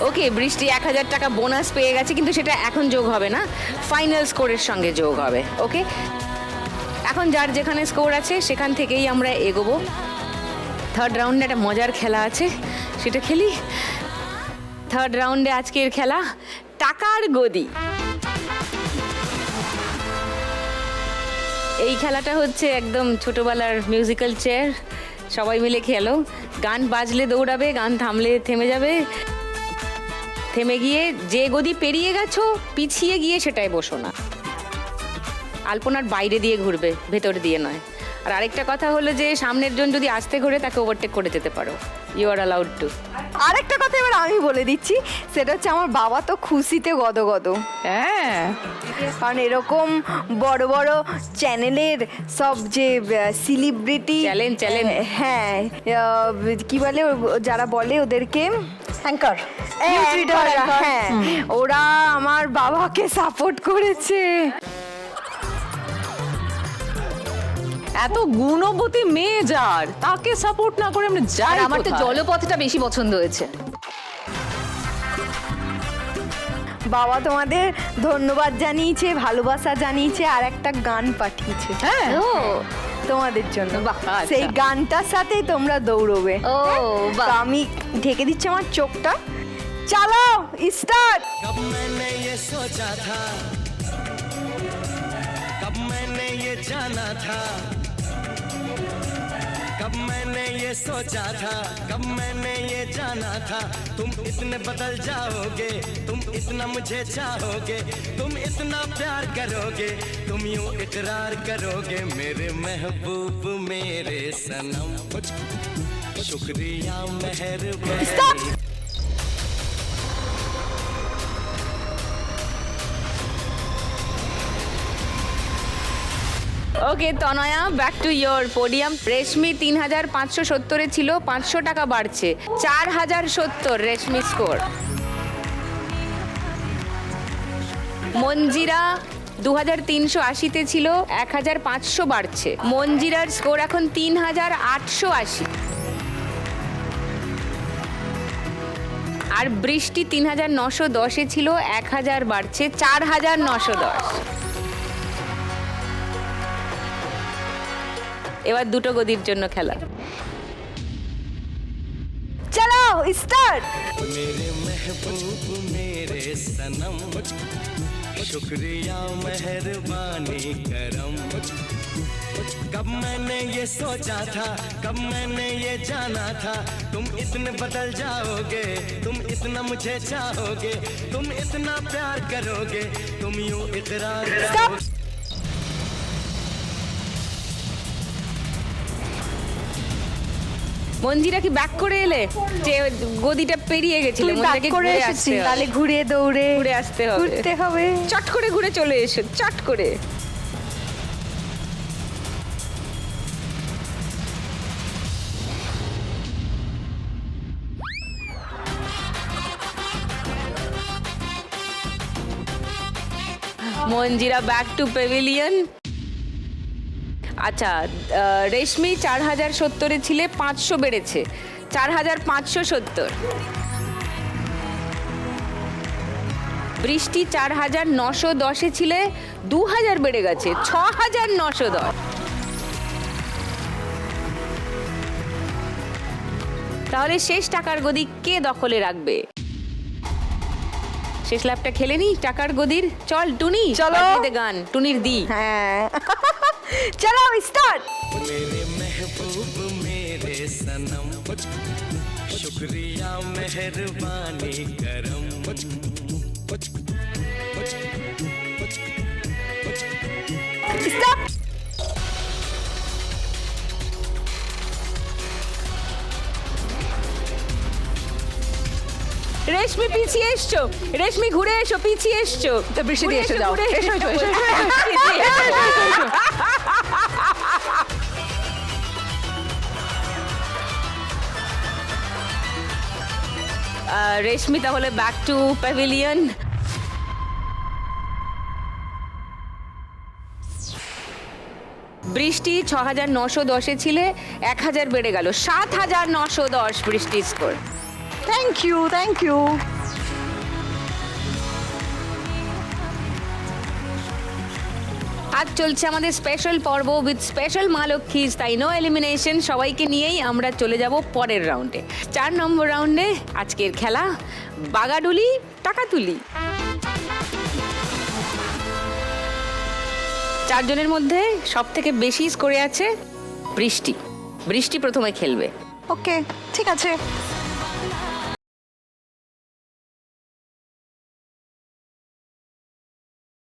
ওকে, বৃষ্টি 1000 টাকা বোনাস পেয়ে গেছে, কিন্তু সেটা এখন যোগ হবে না, ফাইনাল স্কোরের সঙ্গে যোগ হবে। ওকে, এখন যার যেখানে স্কোর আছে সেখান থেকেই আমরা এগোবো। থার্ড রাউন্ডে একটা মজার খেলা আছে, সেটা খেলি। থার্ড রাউন্ডে আজকের খেলা টাকার গদি। এই খেলাটা হচ্ছে একদম ছোটবেলার মিউজিক্যাল চেয়ার, সবাই মিলে খেলো। গান বাজলে দৌড়াবে, গান থামলে থেমে যাবে। থেমে গিয়ে যে গদি পেরিয়ে গেছো পিছিয়ে গিয়ে সেটাই বসো না, আলপনার বাইরে দিয়ে ঘুরবে, ভেতর দিয়ে নয়। আর আরেকটা কথা হলো যে সামনের জন যদি আসতে ঘুরে তাকে ওভারটেক করে যেতে পারো, ইউ আর অ্যালাউড টু। আরেকটা কথা এবার আমি বলে দিচ্ছি, সেটা হচ্ছে আমার বাবা তো খুশিতে গদগদ। হ্যাঁ, কারণ এরকম বড় বড় চ্যানেলের সব যে সেলিব্রিটি চ্যালেঞ্জ হ্যাঁ কি বলে যারা বলে ওদেরকে অ্যাঙ্কার, হ্যাঁ, ওরা আমার বাবাকে সাপোর্ট করেছে। এত গুণবতী মেয়ে যার, তাকে সাপোর্ট না করে আমরা যাই। আমার তো জলপথটা বেশি পছন্দ হয়েছে। বাবা তোমাদের ধন্যবাদ জানিয়েছে, ভালোবাসা জানিয়েছে, আর একটা গান পাঠিয়েছে হ্যাঁ, ও তোমাদের জন্য। বাহ, আচ্ছা। সেই গানটার সাথেই তোমরা দৌড়বে। ও বাহ। তো আমি ঢেকে দিচ্ছি আমার চোখটা। চালাও, স্টার্ট। कब मैंने ये सोचा था, कब मैंने ये जाना था, कब मैंने ये सोचा था, कब मैंने ये जाना था, तुम इतने बदल जाओगे, तुम इतना मुझे चाहोगे, तुम इतना प्यार करोगे, तुम यूं इकरार करोगे, मेरे महबूब मेरे सनम, शुक्रिया मेहरबानी। ওকে তনয়া, ব্যাক টু ইয়োর পোডিয়াম। রেশমি 3570-এ ছিল, 500 টাকা বাড়ছে, 4070 রেশমি স্কোর। মঞ্জিরা 2380-তে ছিল, 1500 বাড়ছে, মঞ্জিরার স্কোর এখন 3880। আর বৃষ্টি 3910-এ ছিল, 1000 বাড়ছে, 4910। এবার দুটো গদির জন্য খেলা। চালাও, স্টার্ট। मेरे महबूब मेरे सनम, शुक्रिया मेहरबानी करम, कब मैंने ये सोचा था, कब मैंने ये जाना था, तुम इतने बदल जाओगे, तुम इतना मुझे चाहोगे, तुम इतना प्यार करोगे, तुम यूं इकरार करोगे। মঞ্জিরা কি ব্যাক করে এলে? যে গদিটা পেরিয়ে গেছিল, তুমি back মঞ্জিরাকে করে ঘুরে এসেছি, আসতে হবে। তাহলে ঘুরে দৌড়ে ঘুরে আসতে হবে, ঘুরতে হবে। চট করে ঘুরে চলে এসো, চট করে। মঞ্জিরা ব্যাক টু প্যাভিলিয়ন। আচ্ছা, রেশমি 4070-এ ছিলে, 500 বেড়েছে, 4570। বৃষ্টি 4910-এ ছিলে, 2000 বেড়ে গেছে, 6910। তাহলে শেষ টাকার গদি কে দখলে রাখবে? শেষ ল্যাপটা খেলে নি টাকার গদির। চল টুনি, চলো। বাজিয়ে দে গান, টুনির দি। হ্যাঁ, চালাও, স্টার্ট। मेरे महबूब मेरे सनम, शुक्रिया मेहरबानी करम, স্টপ। রেশমি পিছিয়ে এসছো, রেশমি ঘুরে এসো, পিছিয়ে এসছো। বৃষ্টি ঘুরে দিয়ে এসে যাও, ঘুরে এসো, এসো, এসো, এসো, রেশমি তাহলে ব্যাক টু প্যাভিলিয়ন। বৃষ্টি 6910-এ ছিলে, 1000 বেড়ে গেল, 7910 বৃষ্টি score. Thank you, thank you. আজ চলছে আমাদের স্পেশাল পর্ব উইথ স্পেশাল মা লক্ষ্মী, তাই নো এলিমিনেশন। সবাইকে নিয়েই আমরা চলে যাব পরের রাউন্ডে। 4 নম্বর রাউন্ডে আজকের খেলা বাগাডুলি টাকাতুলি। 4 জনের মধ্যে সব থেকে বেশি স্কোরে আছে বৃষ্টি। বৃষ্টি প্রথমে খেলবে। ওকে, ঠিক আছে।